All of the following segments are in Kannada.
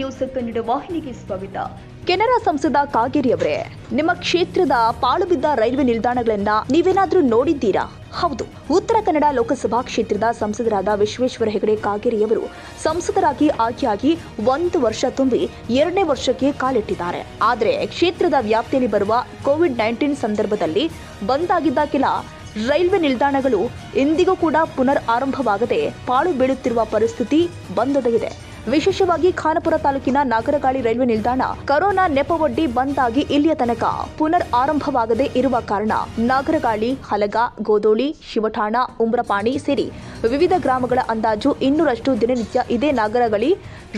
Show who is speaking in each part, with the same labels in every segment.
Speaker 1: ನ್ಯೂಸ್ ಕನ್ನಡ ವಾಹಿನಿಗೆ ಸ್ವಾಗತ. ಕೆನರಾ ಸಂಸದ ಕಾಗೇರಿ ಅವರೇ, ನಿಮ್ಮ ಕ್ಷೇತ್ರದ ಪಾಳುಬಿದ್ದ ರೈಲ್ವೆ ನಿಲ್ದಾಣಗಳನ್ನ ನೀವೇನಾದ್ರೂ ನೋಡಿದ್ದೀರಾ? ಹೌದು, ಉತ್ತರ ಕನ್ನಡ ಲೋಕಸಭಾ ಕ್ಷೇತ್ರದ ಸಂಸದರಾದ ವಿಶ್ವೇಶ್ವರ ಹೆಗಡೆ ಕಾಗೇರಿಯವರು ಸಂಸದರಾಗಿ ಆಯ್ಕೆಯಾಗಿ 1 ವರ್ಷ ತುಂಬಿ 2ನೇ ವರ್ಷಕ್ಕೆ ಕಾಲಿಟ್ಟಿದ್ದಾರೆ. ಆದರೆ ಕ್ಷೇತ್ರದ ವ್ಯಾಪ್ತಿಯಲ್ಲಿ ಬರುವ ಕೋವಿಡ್-19 ಸಂದರ್ಭದಲ್ಲಿ ಬಂದ್ ಆಗಿದ್ದ ಕೆಲ ರೈಲ್ವೆ ನಿಲ್ದಾಣಗಳು ಇಂದಿಗೂ ಕೂಡ ಪುನರ್ ಆರಂಭವಾಗದೆ ಪಾಳು ಬೀಳುತ್ತಿರುವ ಪರಿಸ್ಥಿತಿ ಬಂದೊದಗಿದೆ. ವಿಶೇಷವಾಗಿ ಖಾನಾಪುರ ತಾಲೂಕಿನ ನಾಗರಗಾಳಿ ರೈಲ್ವೆ ನಿಲ್ದಾಣ ಕೊರೋನಾ ನೆಪವೊಡ್ಡಿ ಬಂದ್ ಆಗಿ ಇಲ್ಲಿಯ ತನಕ ಪುನರ್ ಆರಂಭವಾಗದೆ ಇರುವ ಕಾರಣ ನಾಗರಗಾಳಿ, ಹಲಗ, ಗೋದೋಳಿ, ಶಿವಠಾಣ, ಉಮ್ರಪಾಣಿ ಸೇರಿ ವಿವಿಧ ಗ್ರಾಮಗಳ ಅಂದಾಜು 200ರಷ್ಟು ದಿನನಿತ್ಯ ಇದೇ ನಾಗರಗಾಳಿ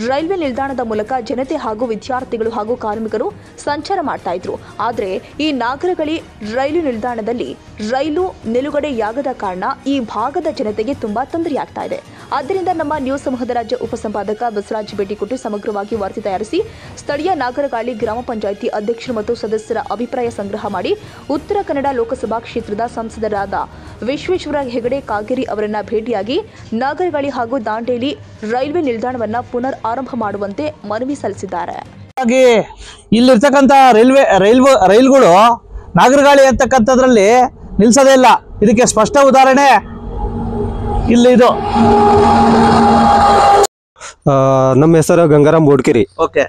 Speaker 1: ರೈಲ್ವೆ ನಿಲ್ದಾಣದ ಮೂಲಕ ಜನತೆ ಹಾಗೂ ವಿದ್ಯಾರ್ಥಿಗಳು ಹಾಗೂ ಕಾರ್ಮಿಕರು ಸಂಚಾರ ಮಾಡ್ತಾ ಇದ್ರು. ಆದರೆ ಈ ನಾಗರಗಾಳಿ ರೈಲು ನಿಲ್ದಾಣದಲ್ಲಿ ರೈಲು ನಿಲುಗಡೆಯಾಗದ ಕಾರಣ ಈ ಭಾಗದ ಜನತೆಗೆ ತುಂಬಾ ತೊಂದರೆಯಾಗ್ತಾ ಇದೆ. ಆದ್ದರಿಂದ ನಮ್ಮ ನ್ಯೂಸ್ ಸಮೂಹದ ರಾಜ್ಯ ಉಪಸಂಪಾದಕ ಬಸವರಾಜ್ ಭೇಟಿ ಕೊಟ್ಟು ಸಮಗ್ರವಾಗಿ ವರದಿ ತಯಾರಿಸಿ ಸ್ಥಳೀಯ ನಾಗರಗಾಳಿ ಗ್ರಾಮ ಪಂಚಾಯಿತಿ ಅಧ್ಯಕ್ಷರು ಮತ್ತು ಸದಸ್ಯರ ಅಭಿಪ್ರಾಯ ಸಂಗ್ರಹ ಮಾಡಿ ಉತ್ತರ ಕನ್ನಡ ಲೋಕಸಭಾ ಕ್ಷೇತ್ರದ ಸಂಸದರಾದ ವಿಶ್ವೇಶ್ವರ ಹೆಗಡೆ ಕಾಗೇರಿ ಅವರನ್ನ ಭೇಟಿಯಾಗಿ ನಾಗರಗಾಳಿ ಹಾಗೂ ದಾಂಡೇಲಿ ರೈಲ್ವೆ ನಿಲ್ದಾಣವನ್ನ ಪುನರ್ ಆರಂಭ ಮಾಡುವಂತೆ ಮನವಿ ಸಲ್ಲಿಸಿದ್ದಾರೆ.
Speaker 2: ಇಲ್ಲಿರ್ತಕ್ಕಂಥ ರೈಲ್ಗಳು ನಾಗರಗಾಳಿ ಅಂತಕ್ಕಂಥದ್ರಲ್ಲಿ ನಿಲ್ಸೋದೇ ಇಲ್ಲ. ಇದಕ್ಕೆ ಸ್ಪಷ್ಟ ಉದಾಹರಣೆ ಇಲ್ಲಿ ಇದು.
Speaker 3: ನಮ್ಮ ಹೆಸರು ಗಂಗಾರಾಮ್ ಬೋಡ್ಕೆರಿ.
Speaker 2: ಓಕೆ,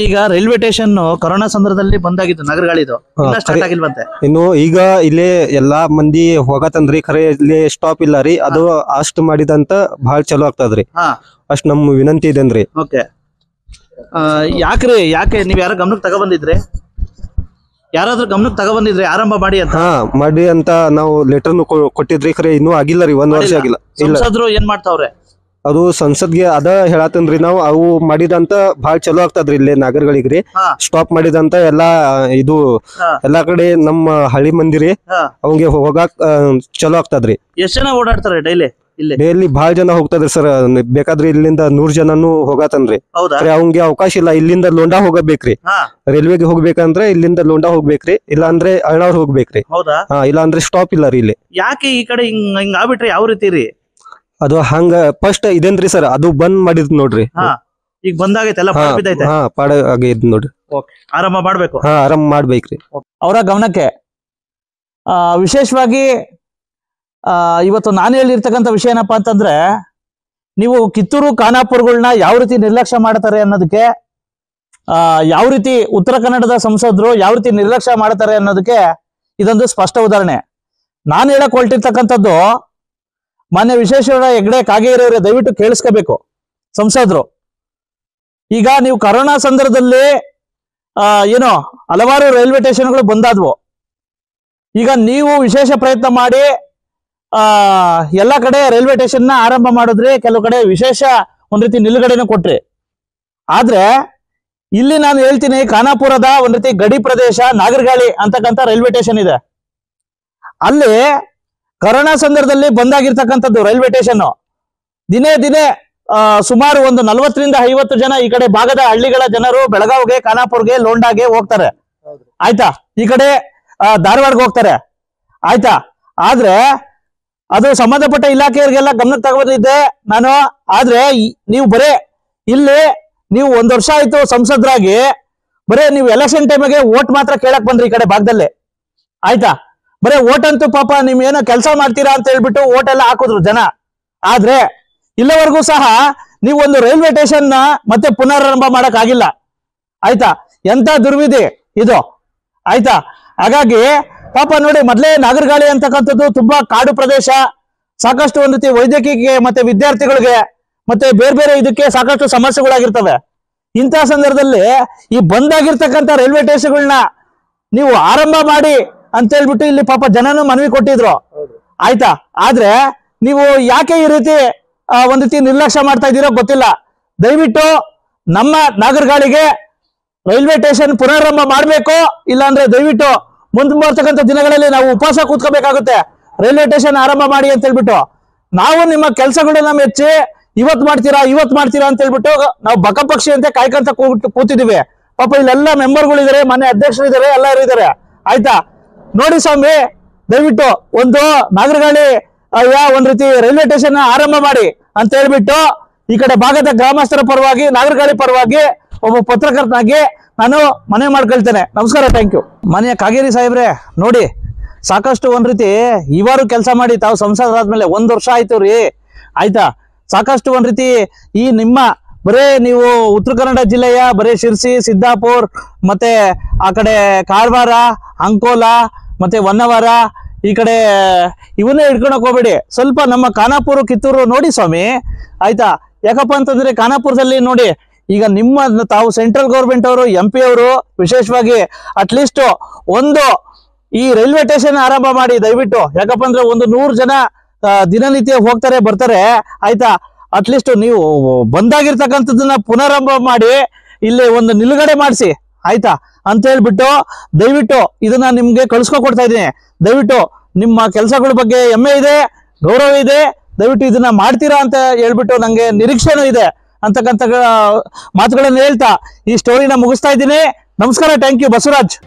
Speaker 2: ಈಗ ರೈಲ್ವೆ ಸ್ಟೇಷನ್ ಕೊರೋನಾ ಸಂದರ್ಭದಲ್ಲಿ ಬಂದಾಗಿತ್ತು ನಾಗರಗಾಳಿದು, ಸ್ಟಾರ್ಟ್ ಆಗಿಲ್ವಂತೆ
Speaker 3: ಇನ್ನು. ಈಗ ಇಲ್ಲೇ ಎಲ್ಲಾ ಮಂದಿ ಹೋಗತ್ತಂದ್ರಿ, ಖರೆ ಇಲ್ಲಿ ಸ್ಟಾಪ್ ಇಲ್ಲ ರೀ. ಅದು ಅಷ್ಟ್ ಮಾಡಿದಂತ ಬಹಳ ಚಲೋ ಆಗ್ತದ್ರಿ. ಅಷ್ಟ್ ನಮ್ ವಿನಂತಿ ಇದೇನ್ರಿ.
Speaker 2: ಓಕೆ, ಯಾಕೆ ನೀವ್ ಯಾರ ಗಮನಕ್ಕೆ ತಗೊಬಂದಿದ್ರಿ? ಯಾರಾದ್ರೂ ಗಮನಕ್ಕೆ ತಗೊಬಂದಿದ್ರಿ ಆರಂಭ ಮಾಡಿ ಅಂತ?
Speaker 3: ಮಾಡಿ ಅಂತ ನಾವು ಲೆಟರ್ ಕೊಟ್ಟಿದ್ರಿ, ಖರೆ ಇನ್ನೂ ಆಗಿಲ್ಲ ರೀ. 1 ವರ್ಷ ಆಗಿಲ್ಲ.
Speaker 2: ಸಂಸದರು ಏನ್ ಮಾಡ್ತಾವ್ರೆ?
Speaker 3: ಅದು ಸಂಸದ್ಗೆ ಅದ ಹೇಳತ್ತನ್ರಿ ನಾವು. ಅವು ಮಾಡಿದಂತ ಬಹಳ ಚಲೋ ಆಗ್ತದ್ರಿ. ಇಲ್ಲೇ ನಾಗರಗಳಿಗ್ರಿ ಸ್ಟಾಪ್ ಮಾಡಿದಂತ ಎಲ್ಲಾ ಇದು ಎಲ್ಲಾ ಕಡೆ ನಮ್ಮ ಹಳ್ಳಿ ಮಂದಿರಿ ಅವಂಗೆ ಹೋಗಾಕ್ ಚಲೋ ಆಗ್ತದ್ರಿ.
Speaker 2: ಎಷ್ಟ್ ಜನ ಓಡಾಡ್ತಾರೆ ಡೈಲಿ?
Speaker 3: ಡೈಲಿ ಬಹಳ ಜನ ಹೋಗ್ತದ್ರಿ ಸರ್. ಬೇಕಾದ್ರೆ ಇಲ್ಲಿಂದ 100 ಜನನು ಹೋಗತ್ತನ್ರಿ. ಅವಂಗೆ ಅವಕಾಶ ಇಲ್ಲ. ಇಲ್ಲಿಂದ ಲೋಂಡಾ ಹೋಗಬೇಕ್ರಿ. ರೈಲ್ವೆಗೆ ಹೋಗ್ಬೇಕಂದ್ರೆ ಇಲ್ಲಿಂದ ಲೋಂಡಾ ಹೋಗ್ಬೇಕ್ರಿ, ಇಲ್ಲ ಅಂದ್ರೆ ಅಳ್ನಾವ್ರ ಹೋಗ್ಬೇಕ್ರಿ. ಇಲ್ಲ ಅಂದ್ರೆ ಸ್ಟಾಪ್ ಇಲ್ಲ ರೀ ಇಲ್ಲಿ.
Speaker 2: ಯಾಕೆ ಈ ಕಡೆ ಹಿಂಗ ಆಗ್ಬಿಟ್ರೆ ಯಾವ ರೀತಿ ರೀ?
Speaker 3: ಅದು ಹಂಗ ಫಸ್ಟ್ ಇದೇನ್ರಿ ಸರ್, ಅದು ಬಂದ್ ಮಾಡಿದ್ ನೋಡ್ರಿ.
Speaker 2: ಈಗ ಬಂದಾಗೈತೆ ಎಲ್ಲ
Speaker 3: ಪಾಡ ಆಗೈತ್ ನೋಡ್ರಿ.
Speaker 2: ಆರಂಭ ಮಾಡ್ಬೇಕು.
Speaker 3: ಆರಂಭ ಮಾಡ್ಬೇಕ್ರಿ.
Speaker 2: ಅವರ ಗಮನಕ್ಕೆ ವಿಶೇಷವಾಗಿ ಇವತ್ತು ನಾನು ಹೇಳಿರ್ತಕ್ಕಂಥ ವಿಷಯ ಏನಪ್ಪಾ ಅಂತಂದ್ರೆ, ನೀವು ಕಿತ್ತೂರು ಖಾನಾಪುರಗಳನ್ನ ಯಾವ ರೀತಿ ನಿರ್ಲಕ್ಷ್ಯ ಮಾಡ್ತಾರೆ ಅನ್ನೋದಕ್ಕೆ, ಯಾವ ರೀತಿ ಉತ್ತರ ಕನ್ನಡದ ಸಂಸದರು ಯಾವ ರೀತಿ ನಿರ್ಲಕ್ಷ್ಯ ಮಾಡ್ತಾರೆ ಅನ್ನೋದಕ್ಕೆ ಇದೊಂದು ಸ್ಪಷ್ಟ ಉದಾಹರಣೆ. ನಾನು ಹೇಳಕ್ ಹೊರಟಿರ್ತಕ್ಕಂಥದ್ದು, ಮಾನ್ಯ ವಿಶ್ವೇಶ್ವರ ಹೆಗಡೆ ಕಾಗೇರಿ ಅವರೇ ದಯವಿಟ್ಟು ಕೇಳಿಸ್ಕೋಬೇಕು ಸಂಸದರು. ಈಗ ನೀವು ಕೊರೋನಾ ಸಂದರ್ಭದಲ್ಲಿ ಏನೋ ಹಲವಾರು ರೈಲ್ವೆ ಸ್ಟೇಷನ್ಗಳು ಬಂದಾದ್ವು. ಈಗ ನೀವು ವಿಶೇಷ ಪ್ರಯತ್ನ ಮಾಡಿ ಎಲ್ಲ ಕಡೆ ರೈಲ್ವೆ ಸ್ಟೇಷನ್ ನ ಆರಂಭ ಮಾಡಿದ್ರಿ, ಕೆಲವು ಕಡೆ ವಿಶೇಷ ಒಂದ್ ರೀತಿ ನಿಲುಗಡೆನೂ ಕೊಟ್ರಿ. ಆದ್ರೆ ಇಲ್ಲಿ ನಾನು ಹೇಳ್ತೀನಿ, ಖಾನಾಪುರದ ಒಂದ್ ರೀತಿ ಗಡಿ ಪ್ರದೇಶ ನಾಗರಗಾಳಿ ಅಂತಕ್ಕಂಥ ರೈಲ್ವೆ ಸ್ಟೇಷನ್ ಇದೆ. ಅಲ್ಲಿ ಕೊರೋನಾ ಸಂದರ್ಭದಲ್ಲಿ ಬಂದಾಗಿರ್ತಕ್ಕಂಥದ್ದು ರೈಲ್ವೆ ಸ್ಟೇಷನ್ ದಿನೇ ಸುಮಾರು ಒಂದು 40ರಿಂದ 50 ಜನ ಈ ಕಡೆ ಭಾಗದ ಹಳ್ಳಿಗಳ ಜನರು ಬೆಳಗಾವಿಗೆ, ಖಾನಾಪುರ್ಗೆ, ಲೋಂಡಾಗೆ ಹೋಗ್ತಾರೆ. ಆಯ್ತಾ? ಈ ಕಡೆ ಧಾರವಾಡಗೆ ಹೋಗ್ತಾರೆ. ಆಯ್ತಾ? ಆದ್ರೆ ಅದು ಸಂಬಂಧಪಟ್ಟ ಇಲಾಖೆಯವರಿಗೆಲ್ಲ ಗಮನಕ್ಕೆ ತಗೊಂಡಿದ್ದೆ ನಾನು. ಆದ್ರೆ ನೀವು ಬರೇ ಇಲ್ಲಿ ನೀವು 1 ವರ್ಷ ಆಯ್ತು ಸಂಸದರಾಗಿ, ಬರೇ ನೀವು ಎಲೆಕ್ಷನ್ ಟೈಮಿಗೆ ವೋಟ್ ಮಾತ್ರ ಕೇಳಕ್ ಬಂದ್ರಿ ಈ ಕಡೆ ಭಾಗದಲ್ಲಿ. ಆಯ್ತಾ? ಬರೇ ವೋಟ್ ಅಂತೂ ಪಾಪ ನಿಮ್ ಏನೋ ಕೆಲಸ ಮಾಡ್ತೀರಾ ಅಂತ ಹೇಳ್ಬಿಟ್ಟು ವೋಟ್ ಎಲ್ಲ ಹಾಕಿದ್ರು ಜನ. ಆದ್ರೆ ಇಲ್ಲವರೆಗೂ ಸಹ ನೀವು ಒಂದು ರೈಲ್ವೆ ಸ್ಟೇಷನ್ ನ ಮತ್ತೆ ಪುನರಾರಂಭ ಮಾಡಕ್ ಆಗಿಲ್ಲ. ಆಯ್ತಾ? ಎಂತ ದುರ್ವಿಧಿ ಇದು. ಆಯ್ತಾ? ಹಾಗಾಗಿ ಪಾಪ ನೋಡಿ, ಮೊದಲೇ ನಾಗರಗಾಳಿ ಅಂತಕ್ಕಂಥದ್ದು ತುಂಬಾ ಕಾಡು ಪ್ರದೇಶ, ಸಾಕಷ್ಟು ಒಂದ್ ರೀತಿ ವೈದ್ಯಕೀಯ ಮತ್ತೆ ವಿದ್ಯಾರ್ಥಿಗಳಿಗೆ ಮತ್ತೆ ಬೇರೆ ಬೇರೆ ಇದಕ್ಕೆ ಸಾಕಷ್ಟು ಸಮಸ್ಯೆಗಳಾಗಿರ್ತವೆ. ಇಂತಹ ಸಂದರ್ಭದಲ್ಲಿ ಈ ಬಂದಾಗಿರ್ತಕ್ಕಂಥ ರೈಲ್ವೆ ಸ್ಟೇಷನ್ಗಳನ್ನ ನೀವು ಆರಂಭ ಮಾಡಿ ಅಂತ ಹೇಳ್ಬಿಟ್ಟು ಇಲ್ಲಿ ಪಾಪ ಜನನು ಮನವಿ ಕೊಟ್ಟಿದ್ರು. ಆಯ್ತಾ? ಆದ್ರೆ ನೀವು ಯಾಕೆ ಈ ರೀತಿ ಒಂದ್ ರೀತಿ ನಿರ್ಲಕ್ಷ್ಯ ಮಾಡ್ತಾ ಇದ್ದೀರೋ ಗೊತ್ತಿಲ್ಲ. ದಯವಿಟ್ಟು ನಮ್ಮ ನಾಗರಗಾಳಿಗೆ ರೈಲ್ವೆ ಸ್ಟೇಷನ್ ಪುನರಾರಂಭ ಮಾಡ್ಬೇಕು. ಇಲ್ಲಾಂದ್ರೆ ದಯವಿಟ್ಟು ಮುಂದೆ ದಿನಗಳಲ್ಲಿ ನಾವು ಉಪವಾಸ ಕೂತ್ಕೋಬೇಕಾಗುತ್ತೆ. ರೈಲ್ವೆ ಸ್ಟೇಷನ್ ಆರಂಭ ಮಾಡಿ ಅಂತ ಹೇಳ್ಬಿಟ್ಟು ನಾವು ನಿಮ್ಮ ಕೆಲಸಗಳನ್ನ ಮೆಚ್ಚಿ ಇವತ್ ಮಾಡ್ತೀರಾ ಅಂತ ಹೇಳ್ಬಿಟ್ಟು ನಾವು ಬಕಪಕ್ಷಿ ಅಂತ ಕಾಯ್ಕಂತ ಕೂತಿದೀವಿ. ಪಾಪ ಇಲ್ಲೆಲ್ಲ ಮೆಂಬರ್ಗಳು ಇದಾರೆ, ಮನೆ ಅಧ್ಯಕ್ಷರು ಇದಾರೆ, ಎಲ್ಲರೂ ಇದಾರೆ. ಆಯ್ತಾ? ನೋಡಿ ಸ್ವಾಮಿ, ದಯವಿಟ್ಟು ಒಂದು ನಾಗರಗಾಳಿ ಒಂದ್ ರೀತಿ ರೈಲ್ವೆ ಸ್ಟೇಷನ್ ಆರಂಭ ಮಾಡಿ ಅಂತ ಹೇಳ್ಬಿಟ್ಟು ಈ ಕಡೆ ಭಾಗದ ಗ್ರಾಮಸ್ಥರ ಪರವಾಗಿ, ನಾಗರಗಾಳಿ ಪರವಾಗಿ ಒಬ್ಬ ಪತ್ರಕರ್ತನಾಗಿ ನಾನು ಮನೆ ಮಾಡ್ಕೊಳ್ತೇನೆ. ನಮಸ್ಕಾರ, ಥ್ಯಾಂಕ್ ಯು. ಮನೆಯ ಕಾಗೇರಿ ಸಾಹೇಬ್ರೆ, ನೋಡಿ ಸಾಕಷ್ಟು ಒಂದ್ ರೀತಿ ಇವರು ಕೆಲಸ ಮಾಡಿ ತಾವು ಸಂಸದರಾದ್ಮೇಲೆ 1 ವರ್ಷ ಆಯ್ತು ರೀ, ಆಯ್ತಾ. ಸಾಕಷ್ಟು ಒಂದ್ ರೀತಿ ಈ ನಿಮ್ಮ ಬರೇ ನೀವು ಉತ್ತರ ಕನ್ನಡ ಜಿಲ್ಲೆಯ ಬರೇ ಶಿರ್ಸಿ, ಸಿದ್ದಾಪುರ್, ಮತ್ತೆ ಆ ಕಡೆ ಕಾರವಾರ, ಅಂಕೋಲಾ, ಮತ್ತೆ ಹೊನ್ನವಾರ, ಈ ಕಡೆ ಇವನ್ನೇ ಹಿಡ್ಕೊಳಕ್ ಹೋಗ್ಬೇಡಿ. ಸ್ವಲ್ಪ ನಮ್ಮ ಖಾನಾಪುರ, ಕಿತ್ತೂರು ನೋಡಿ ಸ್ವಾಮಿ, ಆಯ್ತಾ. ಯಾಕಪ್ಪ ಅಂತಂದ್ರೆ ಖಾನಾಪುರದಲ್ಲಿ ನೋಡಿ, ಈಗ ನಿಮ್ಮ ತಾವು ಸೆಂಟ್ರಲ್ ಗೌರ್ಮೆಂಟ್ ಅವರು, MP ಅವರು ವಿಶೇಷವಾಗಿ ಅಟ್ಲೀಸ್ಟ್ ಒಂದು ಈ ರೈಲ್ವೆ ಸ್ಟೇಷನ್ ಆರಂಭ ಮಾಡಿ ದಯವಿಟ್ಟು. ಯಾಕಪ್ಪ ಅಂದ್ರೆ 100 ಜನ ದಿನನಿತ್ಯ ಹೋಗ್ತಾರೆ ಬರ್ತಾರೆ, ಆಯ್ತಾ. ಅಟ್ಲೀಸ್ಟ್ ನೀವು ಬಂದಾಗಿರ್ತಕ್ಕಂಥದ್ದನ್ನ ಪುನರಾರಂಭ ಮಾಡಿ ಇಲ್ಲಿ ಒಂದು ನಿಲುಗಡೆ ಮಾಡಿಸಿ, ಆಯ್ತಾ ಅಂತ ಹೇಳ್ಬಿಟ್ಟು ದಯವಿಟ್ಟು ಇದನ್ನ ನಿಮ್ಗೆ ಕಳ್ಸ್ಕೊಡ್ತಾ ಇದ್ದೀನಿ. ದಯವಿಟ್ಟು ನಿಮ್ಮ ಕೆಲಸಗಳ ಬಗ್ಗೆ ಹೆಮ್ಮೆ ಇದೆ, ಗೌರವ ಇದೆ, ದಯವಿಟ್ಟು ಇದನ್ನ ಮಾಡ್ತೀರಾ ಅಂತ ಹೇಳ್ಬಿಟ್ಟು ನಂಗೆ ನಿರೀಕ್ಷೆನೂ ಇದೆ ಅಂತಕ್ಕಂಥ ಮಾತುಗಳನ್ನ ಹೇಳ್ತಾ ಈ ಸ್ಟೋರಿನ ಮುಗಿಸ್ತಾ ಇದ್ದೀನಿ. ನಮಸ್ಕಾರ, ಥ್ಯಾಂಕ್ ಯು. ಬಸವರಾಜ್.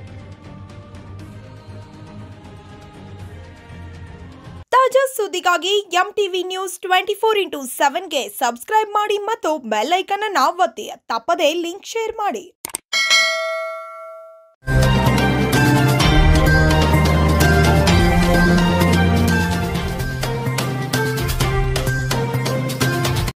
Speaker 4: ತಾಜಾ ಸುದ್ದಿಗಾಗಿ MTV ನ್ಯೂಸ್ 24/7ಗೆ ಸಬ್ಸ್ಕ್ರೈಬ್ ಮಾಡಿ ಮತ್ತು ಬೆಲ್ ಐಕಾನ್ ಅನ್ನು ಒತ್ತಿ. ತಪ್ಪದೇ ಲಿಂಕ್ ಶೇರ್ ಮಾಡಿ.